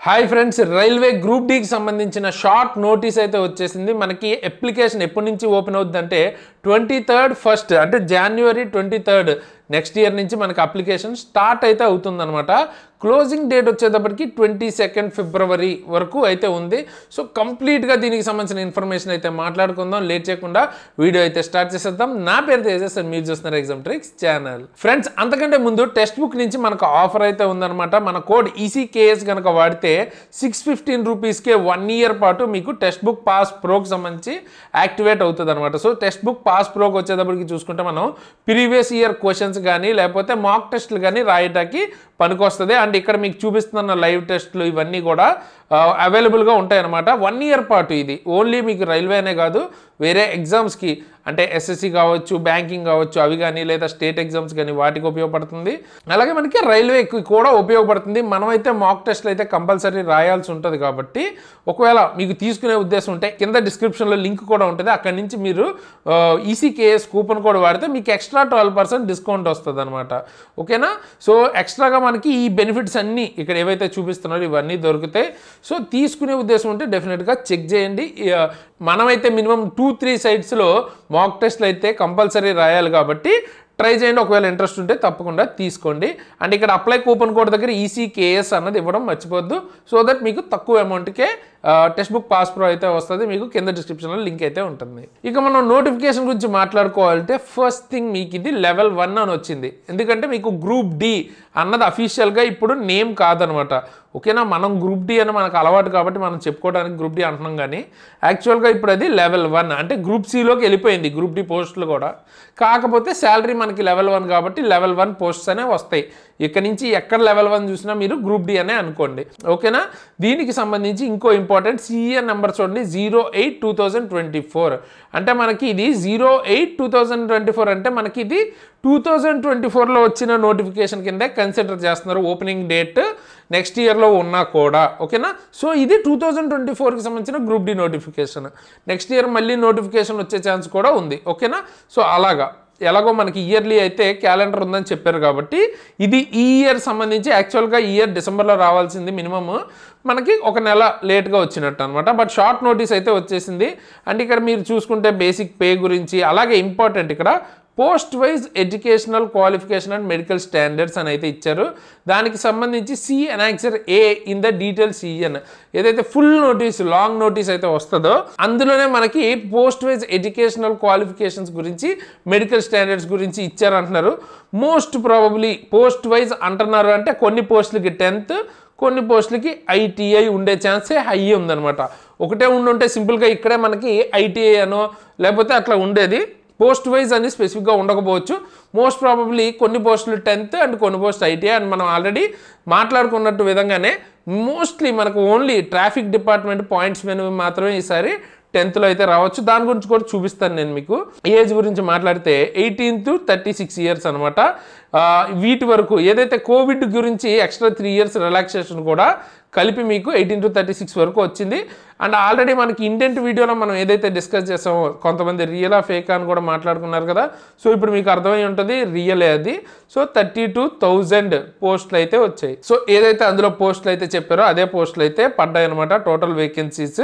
Hi friends, railway group డీకి సంబంధించిన short notice అయితే వచ్చేసింది. మనకి అప్లికేషన్ ఎప్పటి నుంచి ఓపెన్ అవుతుందంటే 23rd ఫస్ట్ అంటే January 23rd నెక్స్ట్ ఇయర్ నుంచి మనకి అప్లికేషన్ స్టార్ట్ అయితే అవుతుందన్నమాట. క్లోజింగ్ డేట్ వచ్చేటప్పటికి 22nd February వరకు అయితే ఉంది. సో కంప్లీట్గా దీనికి సంబంధించిన ఇన్ఫర్మేషన్ అయితే మాట్లాడుకుందాం. లేట్ చేయకుండా వీడియో అయితే స్టార్ట్ చేసేద్దాం. నా పేరు తేజస్, మీరు చూస్తున్నారు ఎగ్జామ్ ట్రిక్స్ ఛానల్. ఫ్రెండ్స్, అంతకంటే ముందు టెక్స్ట్ బుక్ నుంచి మనకు ఆఫర్ అయితే ఉందన్నమాట. మన కోడ్ ECKS కనుక వాడితే 615 రూపీస్కే 1 year పాటు మీకు టెక్స్ట్ బుక్ పాస్ ప్రోకి సంబంధించి యాక్టివేట్ అవుతుంది అనమాట. సో టెక్స్ట్ బుక్ పాస్ ప్రోకి వచ్చేటప్పటికి చూసుకుంటే మనం ప్రీవియస్ ఇయర్ క్వశ్చన్స్ కానీ లేకపోతే మాక్ టెస్ట్లు కానీ రాయటానికి పనికొస్తుంది. అండ్ ఇక్కడ మీకు చూపిస్తున్న లైవ్ టెస్ట్లు ఇవన్నీ కూడా అవైలబుల్గా ఉంటాయి అన్నమాట. 1 year పాటు ఇది ఓన్లీ మీకు రైల్వేనే కాదు, వేరే ఎగ్జామ్స్కి అంటే SSC కావచ్చు, బ్యాంకింగ్ కావచ్చు, అవి కానీ లేదా స్టేట్ ఎగ్జామ్స్ కానీ వాటికి ఉపయోగపడుతుంది. అలాగే మనకి రైల్వేకి కూడా ఉపయోగపడుతుంది. మనమైతే మాక్ టెస్ట్లు అయితే కంపల్సరీ రాయాల్సి ఉంటుంది కాబట్టి ఒకవేళ మీకు తీసుకునే ఉద్దేశం ఉంటే కింద డిస్క్రిప్షన్లో లింక్ కూడా ఉంటుంది. అక్కడి నుంచి మీరు ECKS కూపన్ కోడ్ వాడితే మీకు ఎక్స్ట్రా 12% డిస్కౌంట్ వస్తుంది అనమాట. ఓకేనా? సో ఎక్స్ట్రాగా మనకి ఈ బెనిఫిట్స్ అన్నీ ఇక్కడ ఏవైతే చూపిస్తున్నారో ఇవన్నీ దొరుకుతాయి. సో తీసుకునే ఉద్దేశం ఉంటే డెఫినెట్గా చెక్ చేయండి. మనమైతే మినిమం 2-3 సైట్స్లో మాక్ టెస్ట్లు అయితే కంపల్సరీ రాయాలి కాబట్టి ట్రై చేయండి. ఒకవేళ ఇంట్రెస్ట్ ఉంటే తప్పకుండా తీసుకోండి. అండ్ ఇక్కడ అప్లై కూపన్ కోడ్ దగ్గర ECKS అన్నది ఇవ్వడం మర్చిపోద్దు. సో దట్ మీకు తక్కువ అమౌంట్కే టెక్స్ట్ బుక్ పాస్ ప్రో అయితే వస్తుంది. మీకు కింద డిస్క్రిప్షన్లో లింక్ అయితే ఉంటుంది. ఇక మనం నోటిఫికేషన్ గురించి మాట్లాడుకోవాలంటే ఫస్ట్ థింగ్ మీకు ఇది level 1 అని వచ్చింది. ఎందుకంటే మీకు గ్రూప్ డి అన్నది అఫీషియల్గా ఇప్పుడు నేమ్ కాదనమాట. ఓకేనా? మనం గ్రూప్ డి అని మనకు అలవాటు కాబట్టి మనం చెప్పుకోవడానికి గ్రూప్ డి అంటున్నాం, కానీ యాక్చువల్గా ఇప్పుడు అది level 1 అంటే గ్రూప్ సిలోకి వెళ్ళిపోయింది గ్రూప్ డి పోస్టులు కూడా. కాకపోతే శాలరీ మనకి level 1 కాబట్టి level 1 పోస్ట్స్ అనే వస్తాయి. ఇక్కడ నుంచి ఎక్కడ level 1 చూసినా మీరు గ్రూప్ డి అనే అనుకోండి. ఓకేనా? దీనికి సంబంధించి ఇంకో ఇంపార్టెంట్ CEN నెంబర్ చూడండి, 08/2024 అంటే మనకి ఇది 08/2024 అంటే మనకి ఇది 2024లో వచ్చిన నోటిఫికేషన్ కింద కన్సిడర్ చేస్తున్నారు ఓపెనింగ్ డేట్ నెక్స్ట్ ఇయర్లో ఉన్నా కూడా. ఓకేనా? సో ఇది 2024కి సంబంధించిన group D notification. Next year మళ్ళీ నోటిఫికేషన్ వచ్చే ఛాన్స్ కూడా ఉంది. ఓకేనా? సో అలాగా ఎలాగో మనకి ఇయర్లీ అయితే క్యాలెండర్ ఉందని చెప్పారు కాబట్టి ఇది ఈ ఇయర్ సంబంధించి యాక్చువల్గా ఈ ఇయర్ డిసెంబర్లో రావాల్సింది, మినిమమ్ మనకి ఒక నెల లేట్గా వచ్చినట్టు అనమాట. బట్ షార్ట్ నోటీస్ అయితే వచ్చేసింది. అండ్ ఇక్కడ మీరు చూసుకుంటే బేసిక్ పే గురించి, అలాగే ఇంపార్టెంట్ ఇక్కడ post wise educational qualification and medical standards అని అయితే ఇచ్చారు. దానికి సంబంధించి C annexure A in the detail CN ఏదైతే ఫుల్ నోటీస్ లాంగ్ నోటీస్ అయితే వస్తుందో అందులోనే మనకి పోస్ట్ వైజ్ ఎడ్యుకేషనల్ క్వాలిఫికేషన్స్ గురించి మెడికల్ స్టాండర్డ్స్ గురించి ఇచ్చారంటున్నారు. మోస్ట్ ప్రాబబ్లీ పోస్ట్ వైజ్ అంటున్నారు అంటే కొన్ని పోస్టులకి 10th, కొన్ని పోస్టులకి ITI ఉండే ఛాన్సే హై ఉందనమాట. ఒకటే ఉండుంటే సింపుల్గా ఇక్కడే మనకి ITI అనో లేకపోతే అట్లా ఉండేది. పోస్ట్ వైజ్ అని స్పెసిఫిక్గా ఉండకపోవచ్చు. మోస్ట్ ప్రాబబ్లీ కొన్ని పోస్టులు 10th అండ్ కొన్ని పోస్ట్ ITI అండ్ మనం ఆల్రెడీ మాట్లాడుకున్నట్టు విధంగానే మోస్ట్లీ మనకు only traffic department points menu మాత్రమే ఈసారి 10thలో అయితే రావచ్చు. దాని గురించి కూడా చూపిస్తాను నేను మీకు. ఏజ్ గురించి మాట్లాడితే 18 to 36 years అనమాట. వీటి వరకు ఏదైతే కోవిడ్ గురించి ఎక్స్ట్రా 3 years రిలాక్సేషన్ కూడా కలిపి మీకు 18 to 36 వరకు వచ్చింది. అండ్ ఆల్రెడీ మనకి ఇండెంట్ వీడియోలో మనం ఏదైతే డిస్కస్ చేసామో కొంతమంది రియల్ ఆ ఫేక్ అని కూడా మాట్లాడుకున్నారు కదా. సో ఇప్పుడు మీకు అర్థమై ఉంటుంది రియలే అది. సో 32,000 పోస్టులు అయితే వచ్చాయి. సో ఏదైతే అందులో పోస్టులు అయితే చెప్పారో అదే పోస్టులు అయితే పడ్డాయి అనమాట. Total vacancies.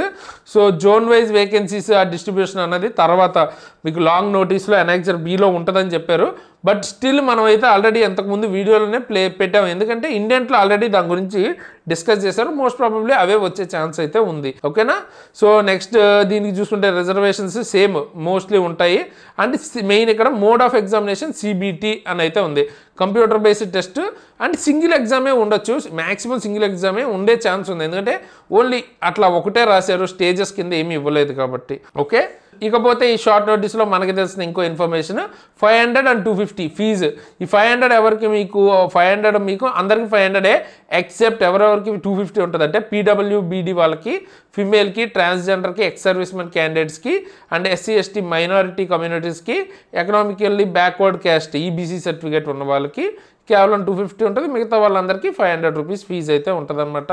So zone wise vacancies ఆ డిస్ట్రిబ్యూషన్ అన్నది తర్వాత మీకు లాంగ్ నోటీస్లో అనెక్సర్ Bలో ఉంటుందని చెప్పారు. బట్ స్టిల్ మనం అయితే ఆల్రెడీ ఎంతకుముందు వీడియోలోనే పెట్టాము, ఎందుకంటే ఇండియన్లో ఆల్రెడీ దాని గురించి డిస్కస్ చేశారు. మోస్ట్ ప్రాబబ్లీ అవే వచ్చే ఛాన్స్ అయితే ఉంది. ఓకేనా? సో నెక్స్ట్ దీనికి చూసుకుంటే రిజర్వేషన్స్ సేమ్ మోస్ట్లీ ఉంటాయి. అండ్ మెయిన్ ఇక్కడ మోడ్ ఆఫ్ ఎగ్జామినేషన్ CBT అని అయితే ఉంది, computer based test. And single ఎగ్జామే ఉండొచ్చు, మ్యాక్సిమం సింగిల్ ఎగ్జామే ఉండే ఛాన్స్ ఉంది, ఎందుకంటే ఓన్లీ అట్లా ఒకటే రాశారు, స్టేజెస్ కింద ఏమీ ఇవ్వలేదు కాబట్టి. ఓకే, ఇకపోతే ఈ షార్ట్ నోటీస్లో మనకి తెలిసిన ఇంకో ఇన్ఫర్మేషన్ 500 and 250 ఫీజు. ఈ 500 ఎవరికి మీకు 500 మీకు అందరికి 500 ఎక్సెప్ట్ ఎవరెవరికి 250 ఉంటుంది అంటే PWBD వాళ్ళకి, ఫిమేల్కి, ట్రాన్స్జెండర్కి, ఎక్స్ సర్వీస్ మెన్ క్యాండిడేట్స్కి అండ్ SC ST మైనారిటీ కమ్యూనిటీస్కి, economically backward caste EBC certificate ఉన్న వాళ్ళకి కేవలం 250 ఉంటుంది. మిగతా వాళ్ళందరికీ 500 రూపీస్ ఫీజు అయితే ఉంటుంది అనమాట.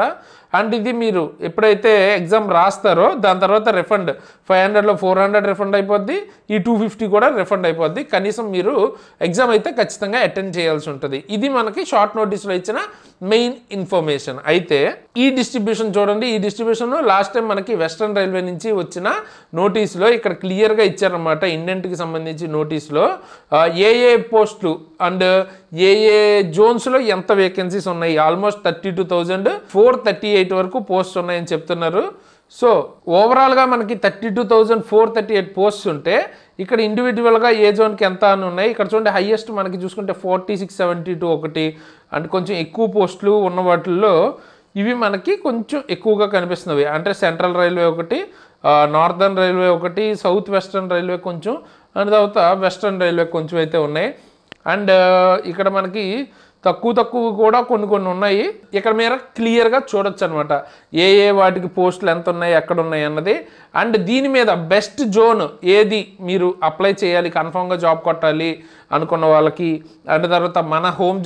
అండ్ ఇది మీరు ఎప్పుడైతే ఎగ్జామ్ రాస్తారో దాని తర్వాత రిఫండ్ 500లో 400 రిఫండ్ అయిపోద్ది, ఈ 250 కూడా రిఫండ్ అయిపోద్ది. కనీసం మీరు ఎగ్జామ్ అయితే ఖచ్చితంగా అటెండ్ చేయాల్సి ఉంటుంది. ఇది మనకి షార్ట్ నోటీస్లో ఇచ్చిన మెయిన్ ఇన్ఫర్మేషన్. అయితే ఈ డిస్ట్రిబ్యూషన్ చూడండి, ఈ డిస్ట్రిబ్యూషన్ లాస్ట్ టైం మనకి వెస్ట్రన్ రైల్వే నుంచి వచ్చిన నోటీస్లో ఇక్కడ క్లియర్గా ఇచ్చారనమాట. ఇండెంట్కి సంబంధించి నోటీస్లో ఏ పోస్టులు అండ్ ఏ జోన్స్లో ఎంత వేకెన్సీస్ ఉన్నాయి. ఆల్మోస్ట్ 32,438 వరకు పోస్ట్ ఉన్నాయని చెప్తున్నారు. సో ఓవరాల్గా మనకి 32,438 పోస్ట్స్ ఉంటే ఇక్కడ ఇండివిజువల్గా ఏ జోన్కి ఎంత అని ఉన్నాయి. ఇక్కడ చూడండి హైయెస్ట్ మనకి చూసుకుంటే 4672 ఒకటి, అంటే కొంచెం ఎక్కువ పోస్టులు ఉన్న వాటిల్లో ఇవి మనకి కొంచెం ఎక్కువగా కనిపిస్తున్నవి. అంటే సెంట్రల్ రైల్వే ఒకటి, నార్థర్న్ రైల్వే ఒకటి, సౌత్ వెస్ట్రన్ రైల్వే కొంచెం, అండ్ తర్వాత వెస్ట్రన్ రైల్వే కొంచెం అయితే ఉన్నాయి. అండ్ ఇక్కడ మనకి తక్కువ కూడా కొన్ని ఉన్నాయి. ఇక్కడ మీరు క్లియర్గా చూడొచ్చు అనమాట ఏ వాటికి పోస్టులు ఎంత ఉన్నాయి, ఎక్కడ ఉన్నాయి అన్నది. అండ్ దీని మీద బెస్ట్ జోన్ ఏది మీరు అప్లై చేయాలి, కన్ఫామ్గా జాబ్ కొట్టాలి అనుకున్న వాళ్ళకి, అండ్ తర్వాత మన హోమ్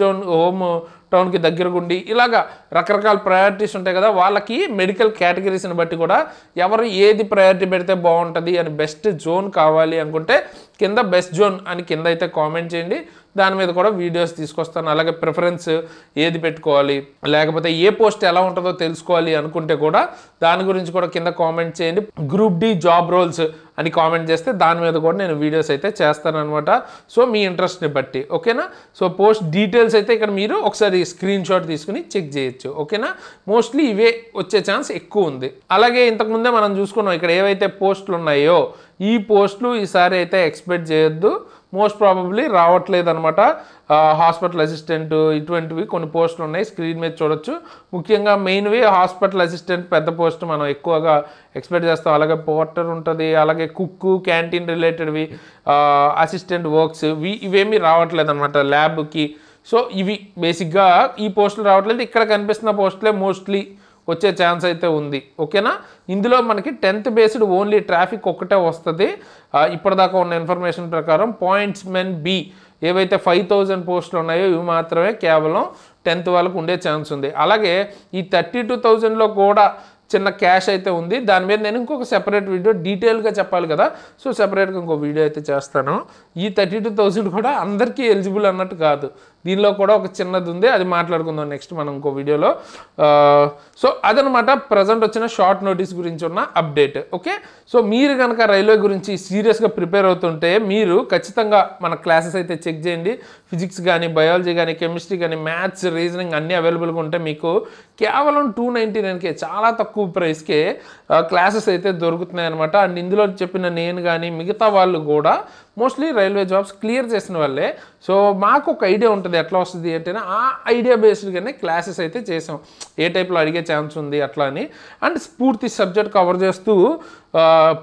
టౌన్కి దగ్గరగుండి ఇలాగా రకరకాల ప్రయారిటీస్ ఉంటాయి కదా, వాళ్ళకి మెడికల్ కేటగిరీస్ని బట్టి కూడా ఎవరు ఏది ప్రయారిటీ పెడితే బాగుంటుంది అని బెస్ట్ జోన్ కావాలి అనుకుంటే కింద బెస్ట్ జోన్ అని కింద అయితే కామెంట్ చేయండి. దాని మీద కూడా వీడియోస్ తీసుకొస్తాను. అలాగే ప్రిఫరెన్స్ ఏది పెట్టుకోవాలి, లేకపోతే ఏ పోస్ట్ ఎలా ఉంటుందో తెలుసుకోవాలి అనుకుంటే కూడా దాని గురించి కూడా కింద కామెంట్ చేయండి. గ్రూప్ డి జాబ్ రోల్స్ అని కామెంట్ చేస్తే దాని మీద కూడా నేను వీడియోస్ అయితే చేస్తాను అనమాట. సో మీ ఇంట్రెస్ట్ని బట్టి, ఓకేనా. సో పోస్ట్ డీటెయిల్స్ అయితే ఇక్కడ మీరు ఒకసారి స్క్రీన్ షాట్ తీసుకుని చెక్ చేయొచ్చు, ఓకేనా. మోస్ట్లీ ఇవే వచ్చే ఛాన్స్ ఎక్కువ ఉంది. అలాగే ఇంతకుముందే మనం చూసుకున్నాం ఇక్కడ ఏవైతే పోస్టులు ఉన్నాయో ఈ పోస్టులు ఈసారి అయితే ఎక్స్పెక్ట్ చేయొద్దు. మోస్ట్ ప్రాబబ్లీ రావట్లేదు అనమాట. హాస్పిటల్ అసిస్టెంట్ ఇటువంటివి కొన్ని పోస్టులు ఉన్నాయి, స్క్రీన్ మీద చూడొచ్చు. ముఖ్యంగా మెయిన్వి హాస్పిటల్ అసిస్టెంట్ పెద్ద పోస్ట్ మనం ఎక్కువగా ఎక్స్పెక్ట్ చేస్తాం. అలాగే పోర్టర్ ఉంటుంది, అలాగే కుక్, క్యాంటీన్ రిలేటెడ్వి, అసిస్టెంట్ వర్క్స్ ఇవేమీ రావట్లేదు అనమాట ల్యాబ్కి. సో ఇవి బేసిక్గా ఈ పోస్టులు రావట్లేదు. ఇక్కడ కనిపిస్తున్న పోస్టులే మోస్ట్లీ వచ్చే ఛాన్స్ అయితే ఉంది, ఓకేనా. ఇందులో మనకి 10th బేస్డ్ ఓన్లీ ట్రాఫిక్ ఒక్కటే వస్తుంది. ఇప్పటిదాకా ఉన్న ఇన్ఫర్మేషన్ ప్రకారం పాయింట్స్ మెన్ బి ఏవైతే 5000 పోస్టులు ఉన్నాయో ఇవి మాత్రమే కేవలం 10th వాళ్ళకు ఉండే ఛాన్స్ ఉంది. అలాగే ఈ 32,000లో కూడా చిన్న క్యాష్ అయితే ఉంది. దాని మీద నేను ఇంకొక సెపరేట్ వీడియో డీటెయిల్గా చెప్పాలి కదా, సో సెపరేట్గా ఇంకో వీడియో అయితే చేస్తాను. ఈ 32,000 కూడా అందరికీ ఎలిజిబుల్ అన్నట్టు కాదు, దీనిలో కూడా ఒక చిన్నది ఉంది, అది మాట్లాడుకుందాం నెక్స్ట్ మనం ఇంకో వీడియోలో. సో అదనమాట ప్రజెంట్ వచ్చిన షార్ట్ నోటీస్ గురించి ఉన్న అప్డేట్, ఓకే. సో మీరు కనుక రైల్వే గురించి సీరియస్గా ప్రిపేర్ అవుతుంటే మీరు ఖచ్చితంగా మన క్లాసెస్ అయితే చెక్ చేయండి. ఫిజిక్స్ కానీ, బయాలజీ కానీ, కెమిస్ట్రీ కానీ, మ్యాథ్స్, రీజనింగ్ అన్నీ అవైలబుల్గా ఉంటాయి. మీకు కేవలం 299కే చాలా తక్కువ ప్రైస్కే క్లాసెస్ అయితే దొరుకుతున్నాయి అనమాట. అండ్ ఇందులో చెప్పిన నేను కానీ మిగతా వాళ్ళు కూడా మోస్ట్లీ రైల్వే జాబ్స్ క్లియర్ చేసిన వాళ్ళే. సో మాకు ఒక ఐడియా ఉంటుంది ఎట్లా వస్తుంది అంటే ఆ ఐడియా బేస్డ్గానే క్లాసెస్ అయితే చేసాం, ఏ టైప్లో అడిగే ఛాన్స్ ఉంది అట్లా అని. అండ్ పూర్తి సబ్జెక్ట్ కవర్ చేస్తూ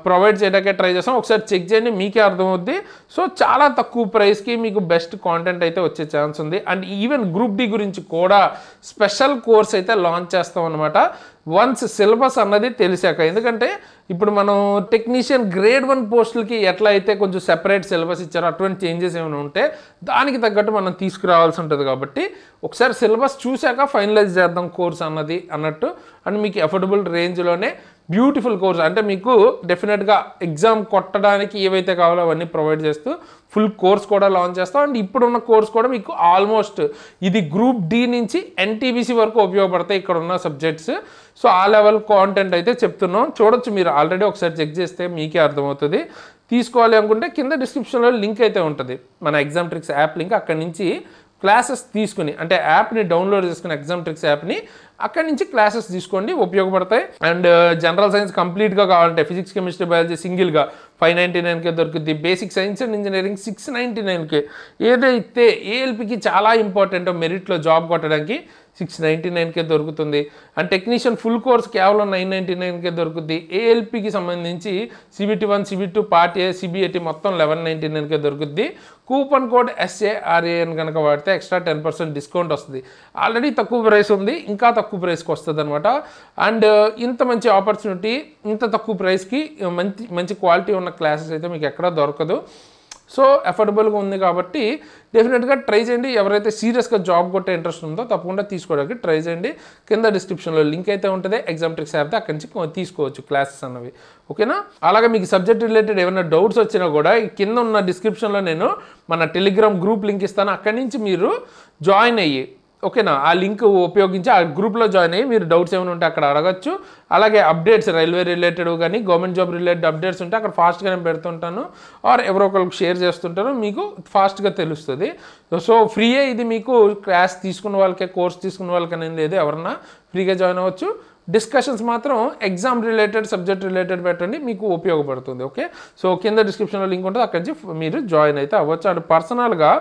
ప్రొవైడ్ చేయడానికే ట్రై చేస్తాం. ఒకసారి చెక్ చేయండి, మీకే అర్థమవుద్ది. సో చాలా తక్కువ ప్రైస్కి మీకు బెస్ట్ కాంటెంట్ అయితే వచ్చే ఛాన్స్ ఉంది. అండ్ ఈవెన్ గ్రూప్ డి గురించి కూడా స్పెషల్ కోర్స్ అయితే లాంచ్ చేస్తాం అనమాట వన్స్ సిలబస్ అన్నది తెలిసాక. ఎందుకంటే ఇప్పుడు మనం టెక్నీషియన్ గ్రేడ్ 1 పోస్టులకి ఎట్లా అయితే కొంచెం సెపరేట్ సిలబస్ ఇచ్చారో అటువంటి చేంజెస్ ఏమైనా ఉంటే దానికి తగ్గట్టు మనం తీసుకురావాల్సి ఉంటుంది. కాబట్టి ఒకసారి సిలబస్ చూశాక ఫైనలైజ్ చేద్దాం కోర్స్ అన్నట్టు. అండ్ మీకు అఫోర్డబుల్ రేంజ్లోనే బ్యూటిఫుల్ కోర్స్, అంటే మీకు డెఫినెట్గా ఎగ్జామ్ కొట్టడానికి ఏవైతే కావాలో అవన్నీ ప్రొవైడ్ చేస్తూ ఫుల్ కోర్స్ కూడా లాంచ్ చేస్తాం. అండ్ ఇప్పుడున్న కోర్స్ కూడా మీకు ఆల్మోస్ట్ ఇది గ్రూప్ డి నుంచి ఎన్టీబీసీ వరకు ఉపయోగపడతాయి ఇక్కడ ఉన్న సబ్జెక్ట్స్. సో ఆ లెవెల్ కాంటెంట్ అయితే చెప్తున్నాం, చూడొచ్చు మీరు. ఆల్రెడీ ఒకసారి చెక్ చేస్తే మీకే అర్థమవుతుంది. తీసుకోవాలి అనుకుంటే కింద డిస్క్రిప్షన్లో లింక్ అయితే ఉంటుంది, మన ఎగ్జామ్ ట్రిక్స్ యాప్ లింక్. అక్కడి నుంచి క్లాసెస్ తీసుకుని, అంటే యాప్ని డౌన్లోడ్ చేసుకుని ఎగ్జామ్ ట్రిక్స్ యాప్ని అక్కడి నుంచి క్లాసెస్ తీసుకోండి, ఉపయోగపడతాయి. అండ్ జనరల్ సైన్స్ కంప్లీట్గా కావాలంటే ఫిజిక్స్, కెమిస్ట్రీ, బయాలజీ సింగిల్గా 599కే దొరుకుద్ది. బేసిక్ సైన్స్ అండ్ ఇంజనీరింగ్ 699కే. ఏదైతే ఏఎల్పికి చాలా ఇంపార్టెంట్ మెరిట్లో జాబ్ కొట్టడానికి 699కే దొరుకుతుంది. అండ్ టెక్నీషియన్ ఫుల్ కోర్స్ కేవలం 999కే దొరుకుద్ది. ఏఎల్పికి సంబంధించి CBT 1, CBT 2, part A, CBAT మొత్తం 1199కే దొరుకుద్ది. కూపన్ కోడ్ SARAN కనుక వాడితే ఎక్స్ట్రా 10% డిస్కౌంట్ వస్తుంది. ఆల్రెడీ తక్కువ ప్రైస్ ఉంది, ఇంకా తక్కువ ప్రైస్కి వస్తుంది అనమాట. అండ్ ఇంత మంచి ఆపర్చునిటీ ఇంత తక్కువ ప్రైస్కి మంచి క్వాలిటీ ఉన్న క్లాసెస్ అయితే మీకు ఎక్కడా దొరకదు. సో అఫోర్డబుల్గా ఉంది కాబట్టి డెఫినెట్గా ట్రై చేయండి. ఎవరైతే సీరియస్గా జాబ్ కొట్టే ఇంట్రెస్ట్ ఉందో తప్పకుండా తీసుకోవడానికి ట్రై చేయండి. కింద డిస్క్రిప్షన్లో లింక్ అయితే ఉంటుంది, ఎగ్జామ్ ట్రిక్స్ యాప్ అక్కడి నుంచి తీసుకోవచ్చు క్లాసెస్ అన్నవి. ఓకేనా? అలాగే మీకు సబ్జెక్ట్ రిలేటెడ్ ఏమైనా డౌట్స్ వచ్చినా కూడా కింద ఉన్న డిస్క్రిప్షన్లో నేను మన టెలిగ్రామ్ గ్రూప్ లింక్ ఇస్తాను. అక్కడి నుంచి మీరు జాయిన్ అయ్యి, ఓకేనా, ఆ లింక్ ఉపయోగించి ఆ గ్రూప్లో జాయిన్ అయ్యి మీరు డౌట్స్ ఏమైనా ఉంటే అక్కడ అడగచ్చు. అలాగే అప్డేట్స్ రైల్వే రిలేటెడ్ కానీ గవర్నమెంట్ జాబ్ రిలేటెడ్ అప్డేట్స్ ఉంటే అక్కడ ఫాస్ట్గా నేను పెడుతుంటాను, ఆర్ ఎవరో ఒకరికి షేర్ చేస్తుంటాను, మీకు ఫాస్ట్గా తెలుస్తుంది. సో ఫ్రీయే ఇది. మీకు క్లాస్ తీసుకున్న వాళ్ళకే, కోర్స్ తీసుకున్న వాళ్ళకనే లేదు, ఎవరన్నా ఫ్రీగా జాయిన్ అవ్వచ్చు. డిస్కషన్స్ మాత్రం ఎగ్జామ్ రిలేటెడ్, సబ్జెక్ట్ రిలేటెడ్ పెట్టండి, మీకు ఉపయోగపడుతుంది. ఓకే, సో కింద డిస్క్రిప్షన్లో లింక్ ఉంటుంది, అక్కడి నుంచి మీరు జాయిన్ అయితే అవ్వచ్చు. అండ్ పర్సనల్గా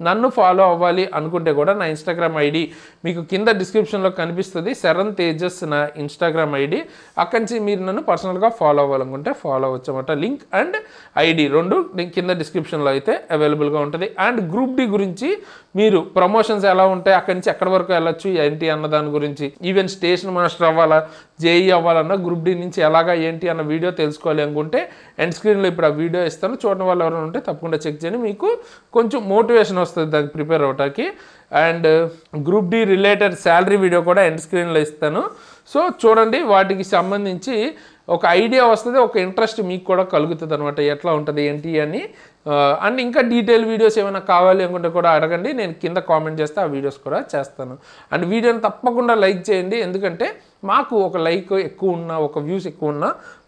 నన్ను ఫాలో అవ్వాలి అనుకుంటే కూడా నా ఇన్స్టాగ్రామ్ ఐడి మీకు కింద డిస్క్రిప్షన్లో కనిపిస్తుంది, శరణ్ తేజస్ నా ఇన్స్టాగ్రామ్ ఐడి. అక్కడి నుంచి మీరు నన్ను పర్సనల్గా ఫాలో అవ్వాలనుకుంటే ఫాలో అవ్వచ్చు అన్నమాట. లింక్ అండ్ ఐడి రెండు కింద డిస్క్రిప్షన్లో అయితే అవైలబుల్గా ఉంటుంది. అండ్ గ్రూప్ డి గురించి మీరు ప్రమోషన్స్ ఎలా ఉంటాయి, అక్కడి నుంచి ఎక్కడి వరకు వెళ్ళొచ్చు ఏంటి అన్న దాని గురించి, ఈవెన్ స్టేషన్ మాస్టర్ అవ్వాలా, జేఈ అవ్వాలన్నా గ్రూప్ డి నుంచి ఎలాగా ఏంటి అన్న వీడియో తెలుసుకోవాలి అనుకుంటే ఎండ్ స్క్రీన్లో ఇప్పుడు ఆ వీడియో ఇస్తాను, చూడడం వాళ్ళు ఎవరైనా ఉంటే తప్పకుండా చెక్ చేయండి. మీకు కొంచెం మోటివేషన్ వస్తుంది దానికి ప్రిపేర్ అవటానికి. And group D related salary video కూడా ఎండ్ స్క్రీన్లో ఇస్తాను. సో చూడండి, వాటికి సంబంధించి ఒక ఐడియా వస్తుంది, ఒక ఇంట్రెస్ట్ మీకు కూడా కలుగుతుంది అనమాట, ఎట్లా ఉంటుంది ఏంటి అని. అండ్ ఇంకా డీటెయిల్ వీడియోస్ ఏమైనా కావాలి అనుకుంటే కూడా అడగండి, నేను కింద కామెంట్ చేస్తే ఆ వీడియోస్ కూడా చేస్తాను. అండ్ వీడియోని తప్పకుండా లైక్ చేయండి, ఎందుకంటే మాకు ఒక లైక్ ఎక్కువ ఉన్న, ఒక వ్యూస్ ఎక్కువ ఉన్న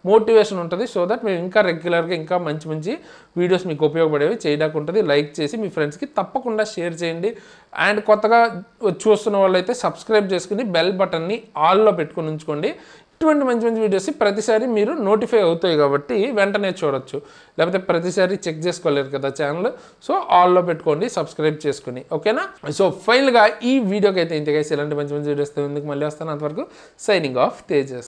మోటివేషన్ ఉంటుంది. సో దట్ మేము ఇంకా రెగ్యులర్గా ఇంకా మంచి మంచి వీడియోస్ మీకు ఉపయోగపడేవి చేయడానికి ఉంటుంది. లైక్ చేసి మీ ఫ్రెండ్స్కి తప్పకుండా షేర్ చేయండి. అండ్ కొత్తగా చూస్తున్న వాళ్ళైతే సబ్స్క్రైబ్ చేసుకుని బెల్ బటన్ని ఆల్లో పెట్టుకుని ఉంచుకోండి. ఇటువంటి మంచి మంచి వీడియోస్ ప్రతిసారి మీరు నోటిఫై అవుతాయి కాబట్టి వెంటనే చూడొచ్చు, లేకపోతే ప్రతిసారి చెక్ చేసుకోలేరు కదా ఛానల్. సో ఆల్లో పెట్టుకోండి సబ్స్క్రైబ్ చేసుకుని, ఓకేనా? సో ఫైనల్గా ఈ వీడియోకి అయితే ఇంతకైతే ఇలాంటి మంచి మంచి వీడియోస్ ఎందుకు మళ్ళీ వస్తాను. అంతవరకు సైనింగ్ ఆఫ్ తేజస్.